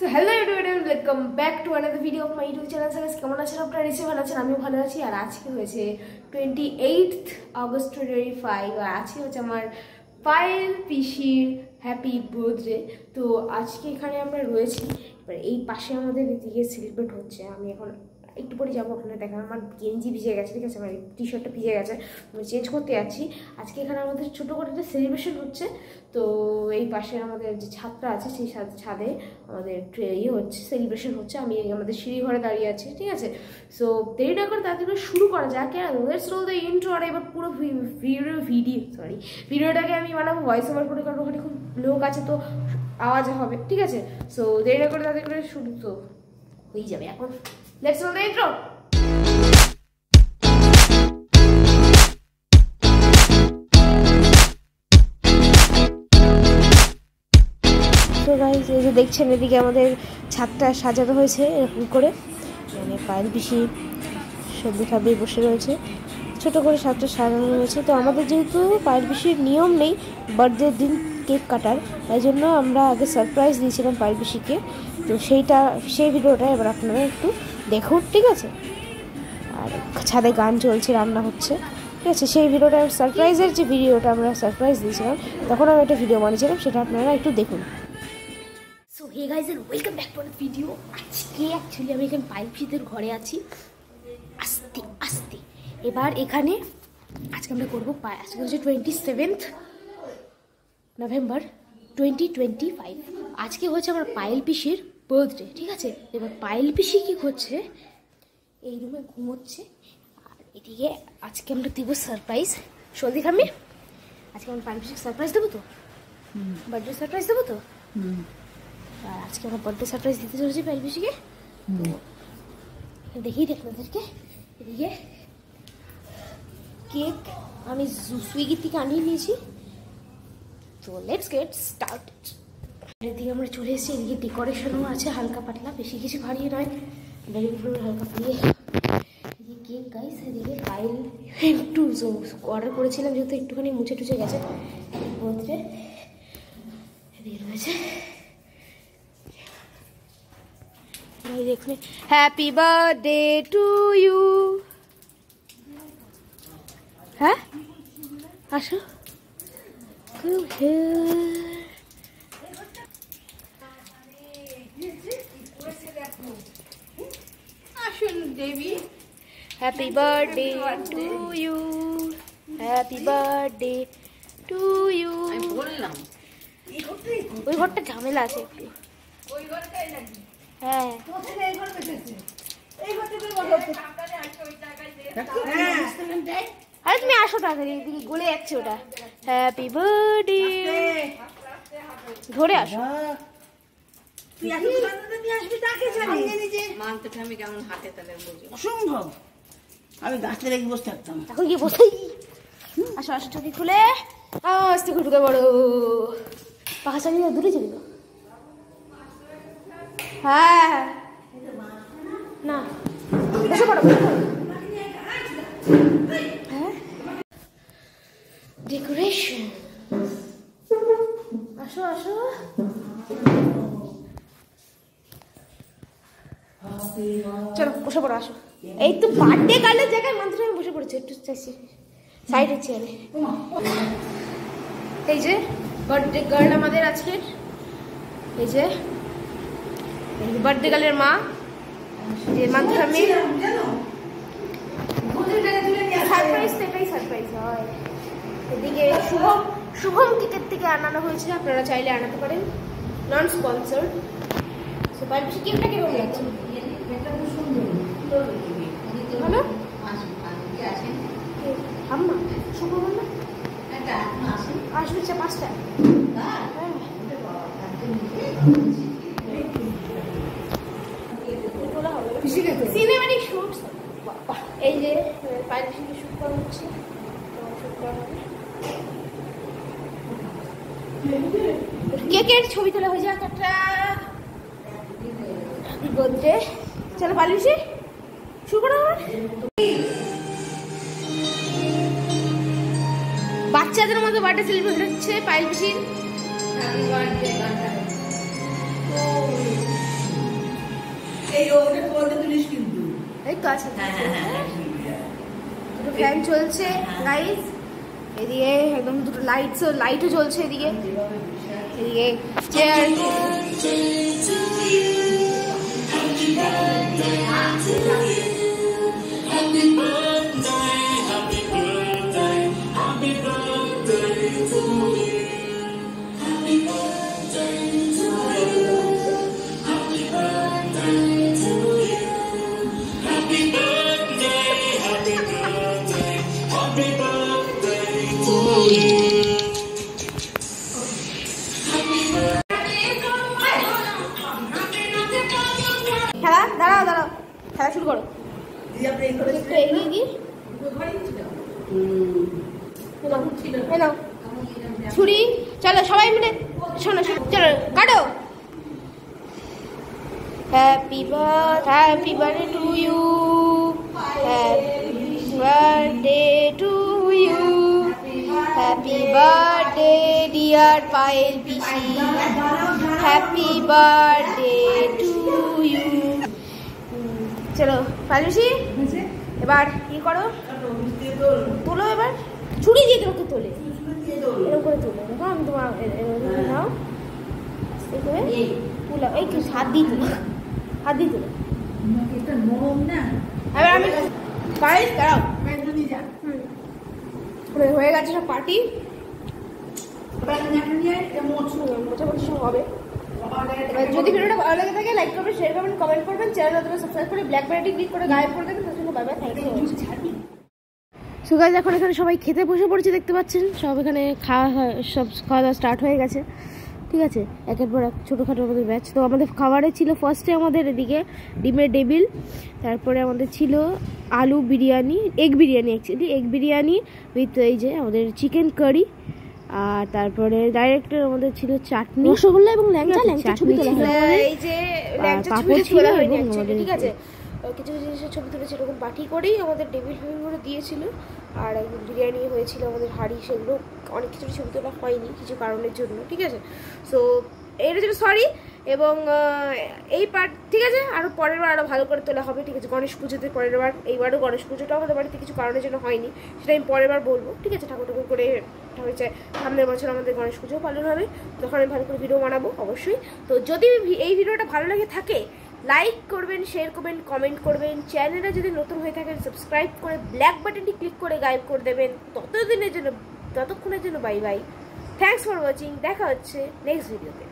So hello everyone, welcome back to another video of my YouTube channel. কেমন আছেন আপনারা? নিশ্চয়ই ভালো আছেন, আমিও ভালো আছি। আর আজকে হয়েছে 28th August 2025 আর আজকে হচ্ছে আমার পায়েল পিসির হ্যাপি বার্থডে। তো আজকে এখানে আমরা রয়েছি, এবার এই পাশে আমাদের এদিকে সেলিব্রেট হচ্ছে। আমি এখন একটু পরে যাবো, আপনারা দেখেন আমার গেঞ্জি ভিজে গেছে, ঠিক আছে, আমার টি শার্টটা ভিজে গেছে, আমি চেঞ্জ করতে যাচ্ছি। আজকে এখানে আমাদের ছোটো করে একটা সেলিব্রেশন হচ্ছে। তো এই পাশে আমাদের যে ছাদটা আছে সেই ছাদে আমাদের হচ্ছে সেলিব্রেশন হচ্ছে। আমি আমাদের সিঁড়ি ঘরে দাঁড়িয়ে আছি, ঠিক আছে। সো দেরি না করে তাড়াতাড়ি শুরু করা যাক। Let's roll the intro. আর এবার পুরো ভিডিওটাকে আমি বানাবো ভয়েস ওভার করে, কারণ ওখানে খুব লোক আছে তো আওয়াজ হবে, ঠিক আছে। সো দেরি না করে তাড়াতাড়ি করে শুরু তো হয়ে যাবে এখন। Let's roll the intro. তো গাইস, এই যে দেখছেন এদিকে আমাদের ছাদটা সাজানো হয়েছে এরকম করে, মানে পায়েল পিসি সবজি খাবে বসে রয়েছে, ছোট করে ছাদটা সাজানো রয়েছে। তো আমাদের যেহেতু পায়েল পিসির নিয়ম নেই বার্থডের দিন কেক কাটার, তাই জন্য আমরা আগে সারপ্রাইজ দিয়েছিলাম পায়েল পিসিকে। তো সেই ভিডিওটা এবার আপনারা একটু দেখুন, ঠিক আছে। আর ছাদে গান চলছে, রান্না হচ্ছে, ঠিক আছে। সেই ভিডিওটা সারপ্রাইজের যে ভিডিওটা আমরা সারপ্রাইজ দিয়েছিলাম তখন আমি একটা ভিডিও বানিয়েছিলাম, সেটা আপনারা একটু দেখুন। So hey guys and welcome back to a video. আজকে অ্যাকচুয়ালি আমি এখানে পায়েল পিসিদের ঘরে আছি। আস্তে আস্তে এবার এখানে আজকে আমরা করবো আজকে হচ্ছে 27th নভেম্বর 2025। আজকে হচ্ছে আমার পায়েল পিসির বার্থডে, ঠিক আছে। এবার পায়েল পিসি কি করছে, এই রুমে ঘুমোচ্ছে। আর এদিকে আজকে আমরা দেবো সারপ্রাইজ। সর্দি খাবে আজকে আমরা পায়েল পিসিকে সারপ্রাইজ দেবো তো, বার্থডে সারপ্রাইজ দেবো তো। আর আজকে আমরা বার্থডে সারপ্রাইজ দিতে চলেছি পায়েল পিসিকে। তো দেখিয়ে দিই আপনাদেরকে, এদিকে কেক আমি সুইগি থেকে আনিয়ে নিয়েছি। তো লেটস গেট স্টার্ট। এদিকে আমরা চলে এসেছি, এদিকে ডেকোরেশনও আছে হালকা পাতলা, বেশি কিছু ভারী নয়, হালকা ফুলিয়ে। এদিকে কেক গাইস, এদিকে পায়েল একটু অর্ডার করেছিলাম যেহেতু একটুখানি মুছে টুছে গেছে বার্থডে। এদিকে রয়েছে দেখুন, হ্যাপি বার্থডে টু ইউ। হ্যাঁ আসো, আসুন দেবী। Happy birthday to you, happy birthday to you. ওই ঘরটা ঝামেলা আছে একটু, হ্যাঁ। আরে তুমি আসো টাকা দিয়ে, এদিকে গলে যাচ্ছে ওটা। হ্যাপি বার্থডে, ধরে আসো। আমি গাছটা রেখে বসে থাকতাম, এখন কি বসে। আসো আসো, টাকি খুলে আস্তে করে ঢুকে বড় পাখা চালিয়ে দূরে চলে যাও। হ্যাঁ না বসে পড়ো, হ্যাঁ ডেকোরেশন। আসো আসো, চলো বসে পড়ো, আসো। এই তো বার্থডে গার্লের জায়গায় মাত্র আমি বসে পড়েছি একটু সাইডের চেয়ারে। এই যে বার্থডে গার্ল আমাদের আজকের, এই যে বার্থডে গার্লের মা, যে মান্থরামি সারপ্রাইজ, এটাই সারপ্রাইজ হয়। এদিকে শুভম কেকের থেকে আনানো হয়েছে, আপনারা চাইলে আনাতে পারেন, নন স্পন্সর। সো পায়েল পিসি কেকটা কিরকম লাগছে? ভালো আম্মা শুভ বললো আসবে 5টা। সিনেমাটিক শুট, এই যে পায়েল পিসিকে শুট করা হচ্ছে, কেকের ছবি তোলা হয়ে যাক একটা। হ্যাপি বার্থডে, চলো পায়েল পিসি শুরু করো। বাচ্চাদের মতো বার্থডে সেলিব্রেট হচ্ছে পায়েল পিসির। Happy birthday. এই তো আছে দুটো ফ্যান চলছে গাইস, এদিকে একদম দুটো লাইটও জ্বলছে, এদিকে চেয়ার। খেলা দাঁড়াও খেলা শুরু করো। একটু এগিয়ে গিয়ে ছুরি, চলো সবাই মিলে শোনো, চলো কাটো। Happy birthday to you, happy birthday to you, happy birthday dear Payel পিসি, হ্যাপি বার্থডে টু ইউ। চলো পায়েল পিসি এবার কি করো, তোলো, এবার ছুরি দিয়ে তোমাকে তোলে, এরকম করে তোলো। দেখো আমি তোমার নাও, তুলো, এই কি হাত দিয়ে তুলো, এবার আমি পায়েল দাঁড়াও। হয়ে গেছে সব পার্টি, মোটামুটি সব হবে। এবার যদি ভিডিওটা ভালো লাগে থাকে লাইক করবেন, শেয়ার করবেন, কমেন্ট করবেন, চ্যানেল সাবস্ক্রাইব করে ব্ল্যাক বাটনটি ক্লিক করে গায়েব করে দেবেন। তার জন্য bye bye, thank you. So guys এখন এখানে সবাই খেতে বসে পড়েছে, দেখতে পাচ্ছেন সব এখানে খাওয়া দাওয়া স্টার্ট হয়ে গেছে, ঠিক আছে। একের পর এক ছোটোখাটো আমাদের ব্যাচ। তো আমাদের খাবারে ছিল ফার্স্টে আমাদের এদিকে ডিমের ডেবিল, তারপরে আমাদের ছিল আলু বিরিয়ানি, এগ বিরিয়ানি উইথ এই যে আমাদের চিকেন কারি, আর তারপরে ডাইরেক্ট আমাদের ছিল চাটনি, রসগোল্লা এবং ল্যাংচা ছবি তোলা হয়, এই যে ল্যাংচা ছবি তোলা হয়নি অ্যাকচুয়ালি, ঠিক আছে। কিছু কিছু জিনিসের ছবি তুলেছে, এরকম পার্টি করেই আমাদের টেবিল ফেবিলগুলো দিয়েছিল। আর একদম বিরিয়ানি হয়েছিল আমাদের হাঁড়ি, সেগুলো অনেক কিছু ছবি তোলা হয়নি কিছু কারণের জন্য, ঠিক আছে। সো এর জন্য সরি। এবং এই পার্ট ঠিক আছে, আরও পরের বার আরও ভালো করে তোলা হবে, ঠিক আছে। গণেশ পুজোতে পরের বার, এইবারও গণেশ পুজোটা আমাদের বাড়িতে কিছু কারণের জন্য হয়নি, সেটা আমি পরের বার বলবো, ঠিক আছে। ঠাকুর করে হয়েছে, সামনের বছর আমাদের গণেশ পুজোও পালন হবে, তখন আমি ভালো করে ভিডিও বানাবো অবশ্যই। তো যদি এই ভিডিওটা ভালো লাগে থাকে লাইক করবেন, শেয়ার করবেন, কমেন্ট করবেন, চ্যানেলটা যদি নতুন হয়ে থাকে সাবস্ক্রাইব করে ব্ল্যাক বাটনটি ক্লিক করে গায়েব করে দেবেন। ততক্ষণের জন্য bye by, thanks for watching, দেখা হচ্ছে নেক্সট ভিডিওতে।